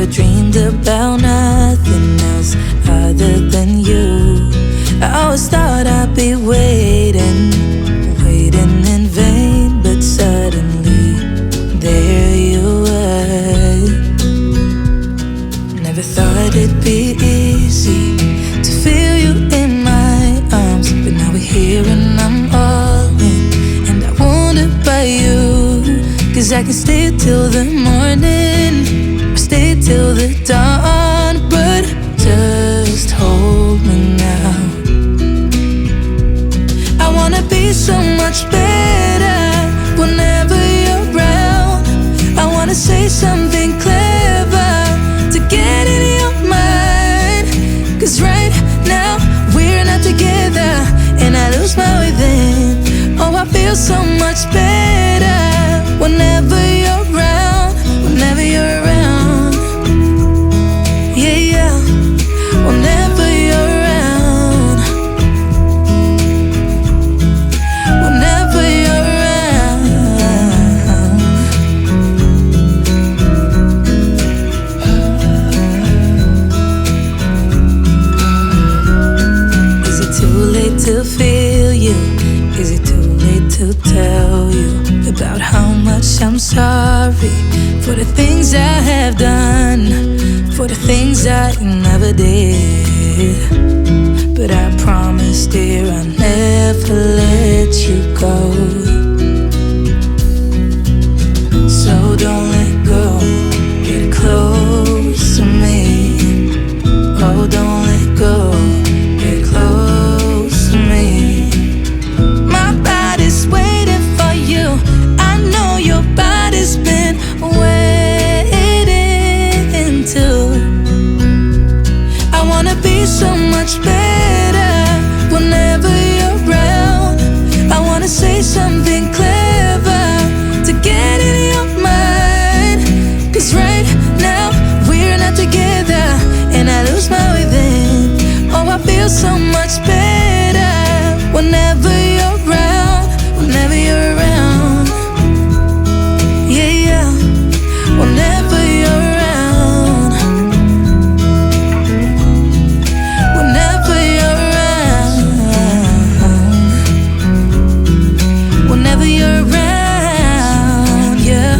Never dreamed about nothing else other than you. I always thought I'd be waiting in vain, but suddenly there you were. Never thought it'd be easy to feel you in my arms, but now we're here and I'm all in, and I wonder by you, 'cause I can stay till the morning or stay till the dawn, but just hold me now. I wanna be so much better whenever you're around. I wanna say something clever to get in your mind, 'cause right now we're not together and I lose my way then. Oh, I feel so much better whenever you're around, whenever you're around. Yeah, yeah, whenever you're around, whenever you're around. Is it too late to feel you? Is it too late to tell you about how much I'm sorry for the things I have done, for the things I never did? But I promise, dear, I'll never let you go. So don't let go, get close to me. Oh, don't let go, get close to me. My body's waiting for you, I know your body's been waiting too. I wanna be so much better whenever you're around. I wanna say something clever to get in your mind, 'cause right now we're not together and I lose my way then. Oh, I feel so much better whenever you're around, whenever you're around. Yeah, yeah, whenever you're around, whenever you're around, whenever you're around, yeah,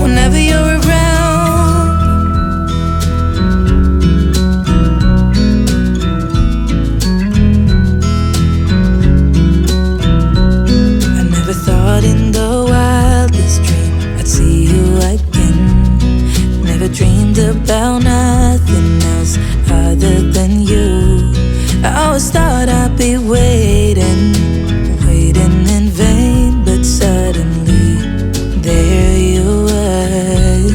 whenever you're around. I never thought in the wildest dream I'd see you again. Never dreamed about nothing else other than you. I always thought I'd be waiting in vain, but suddenly there you were.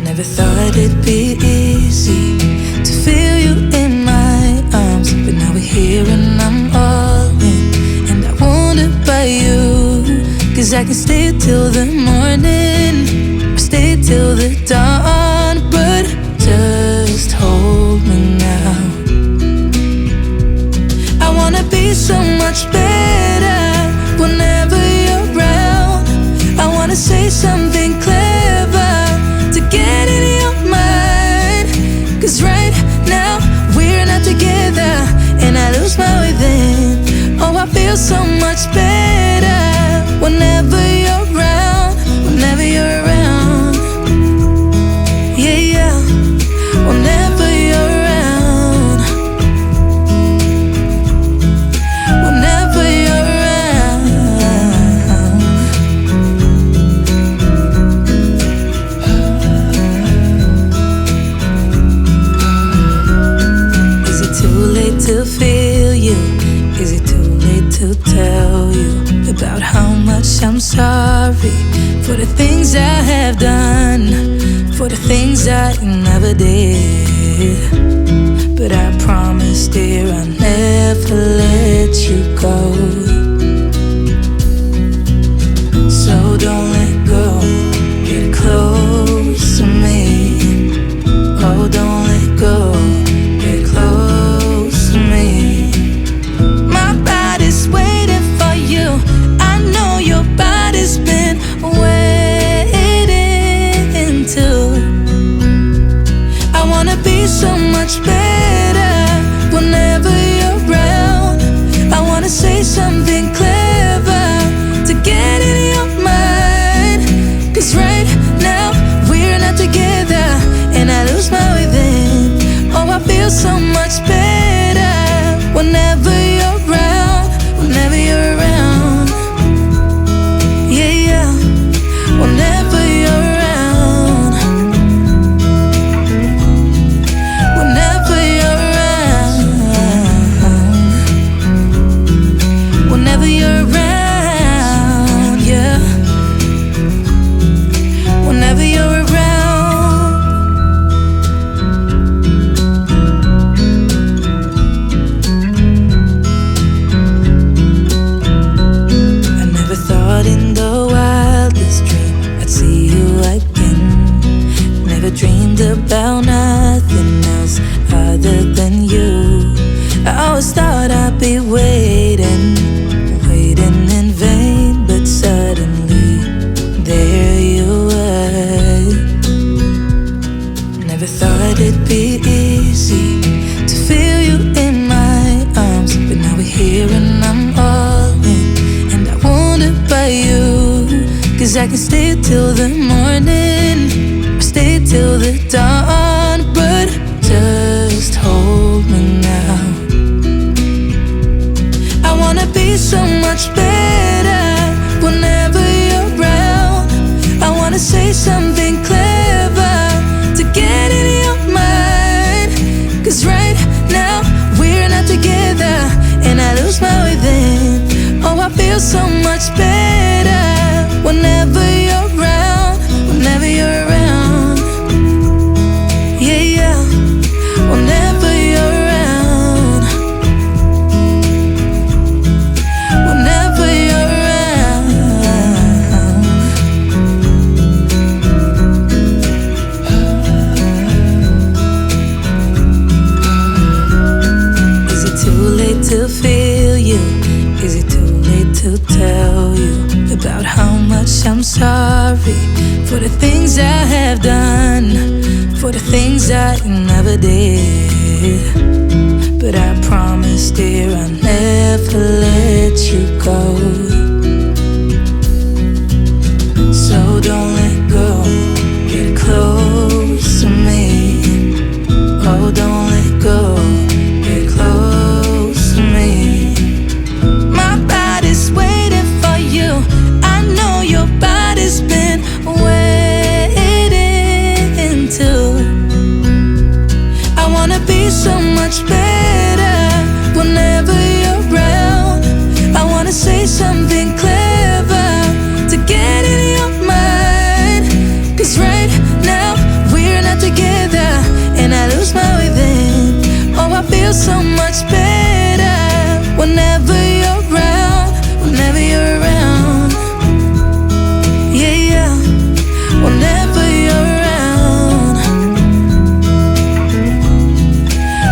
Never thought it'd be easy to feel you in my arms, but now we're here and I'm all in, and I wonder by you, 'cause I can stay till the morning or stay till the dawn, but just hold me now. I wanna be so much better whenever you're around. I wanna say something clever to get in your mind, 'cause right now we're not together and I lose my way then. Oh, I feel so much better whenever you're around, whenever you're around. Yeah, yeah, whenever you're around, whenever you're around. Is it too late to feel you? Is it too late to tell you about how much I'm sorry for the things I have done, for the things I never did? But I promise, dear, I'll never let you go. So don't let go, get close to me. Oh, don't let go, get close to me. My body's waiting for you, I know your body's been waiting 'Cause right now we're not together, and I lose my way then. Oh, I feel so much better whenever you're around, whenever you're around. Yeah, yeah, whenever you're around, whenever you're around, whenever you're around, yeah, whenever you're around. In the wildest dream I'd see you again. Never dreamed about nothing else other than you. I always thought I'd be waiting, waiting in vain, but suddenly there you were. Never thought it'd be easy to feel you in my arms, but now we're here and I'm all in. By you, 'cause I can stay till the morning, or stay till the dawn, but just hold me now. I wanna be so much better whenever you're around. I wanna say something clever to get in your mind, 'cause right now we're not together, and I lose my way then. Oh, I feel so much better whenever you're around, whenever you're around. Yeah, yeah, whenever you're around, whenever you're around. Is it too late to feel you? Is it too late to tell you about how much I'm sorry for the things I have done, for the things I never did? But I promise, dear, I'll never let you go. So don't let go, get close to me. Oh, don't let go, get close to me. Waiting for you, I know your body's been waiting too. I wanna be so much better whenever you're around. I wanna say something clever to get in your mind, 'cause right now we're not together, and I lose my way then. Oh, I feel so much better whenever you're around, whenever you're around. Yeah, yeah, whenever you're around,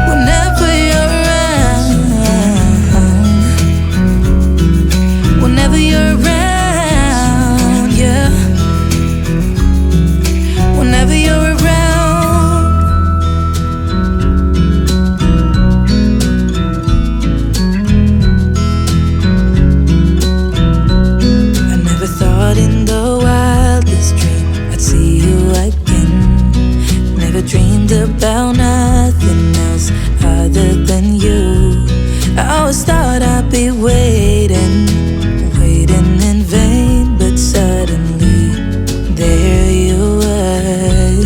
whenever you're around, whenever you're around, yeah, whenever you're around. In the wildest dream I'd see you again. Never dreamed about nothing else other than you. I always thought I'd be waiting, waiting in vain, but suddenly there you were.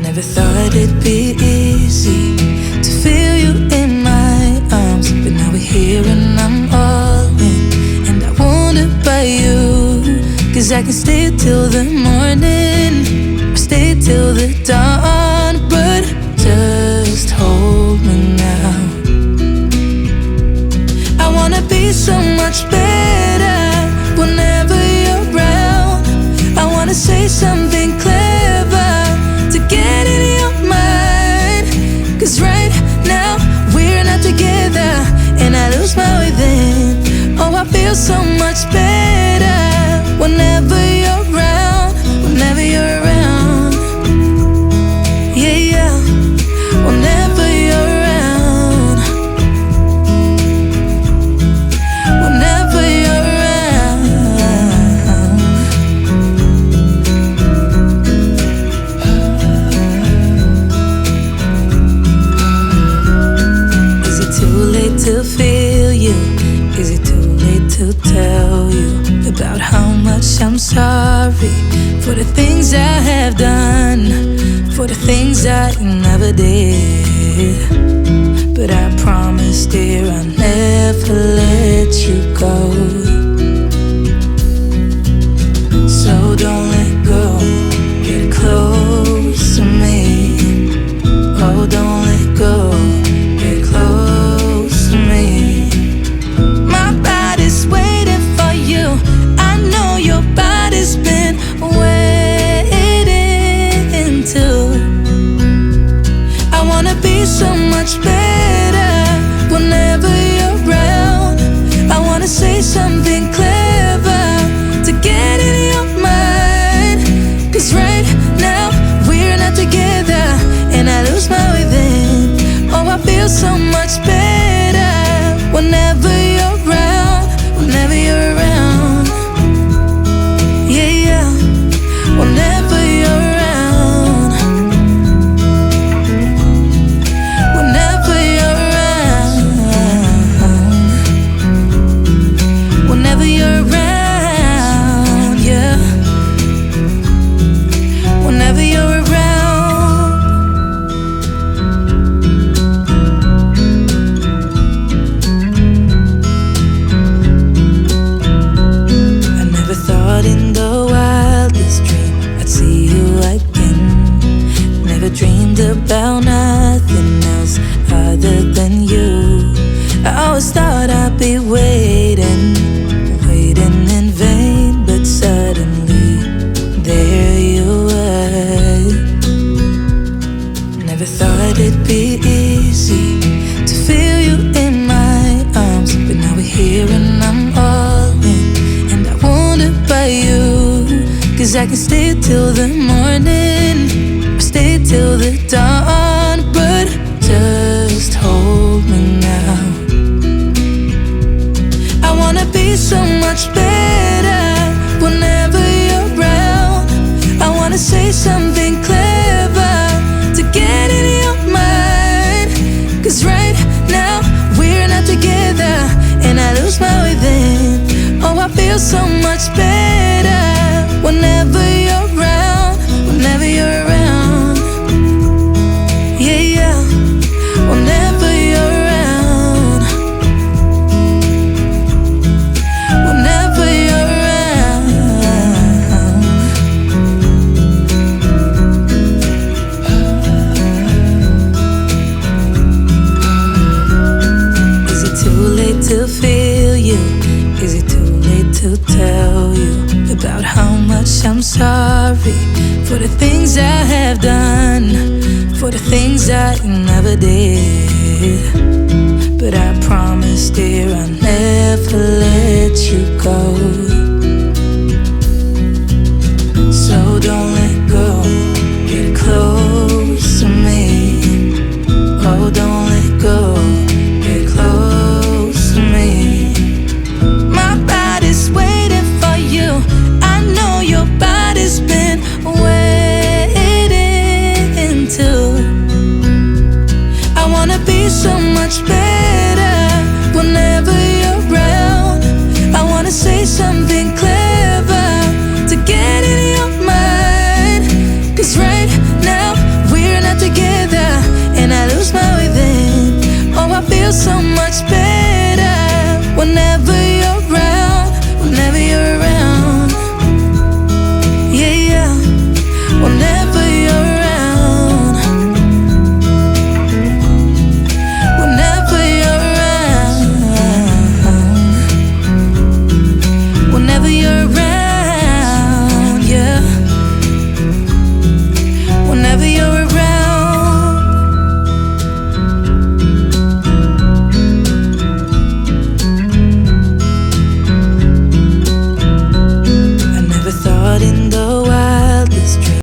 Never thought it'd be easy to feel you in my arms, but now we're here and I'm all in. By you, 'cause I can stay till the morning, or stay till the dawn, but just hold me now. I wanna be so much better whenever you're around. I wanna say something clever to get in your mind, 'cause right now we're not together, and I lose my way then. Oh, I feel so much better whenever you're around, whenever you're around. sorry for the things I have done, for the things I never did. But I promise, dear, I'll never let you go. So don't let go, get close to me. Oh, don't let go, get close to me. My body's waiting for you. I know your body's been waiting too. I wanna be so much better whenever you're around. I wanna say something clever to get in your mind. 'Cause right now we're not together, and I lose my way then. Oh, I feel so much better whenever you're around, whenever you're around. Yeah, yeah, whenever you're around, whenever you're around, whenever you're around, yeah, whenever you're around. In the wildest dream I'd see you again. Never dreamed about nothing else other than you. I always thought I'd be waiting in vain, but suddenly there you were. Never thought it'd be easy to feel you in my arms, but now we're here and I'm all in, and I wonder by you. 'Cause I can stay till the morning, or stay till the dawn, but just hold me now. I wanna be so much better whenever you're around. I wanna say something clever to get in your mind. 'Cause right now we're not together, and I lose my way then. Oh, I feel so much better whenever you're around, whenever you're around. Yeah, yeah, whenever you're around, whenever you're around. Is it too late to feel you? Is it too late to tell you about how much I'm sorry for the things I have done, for the things I never did? But I promise, dear, I'll never let you go.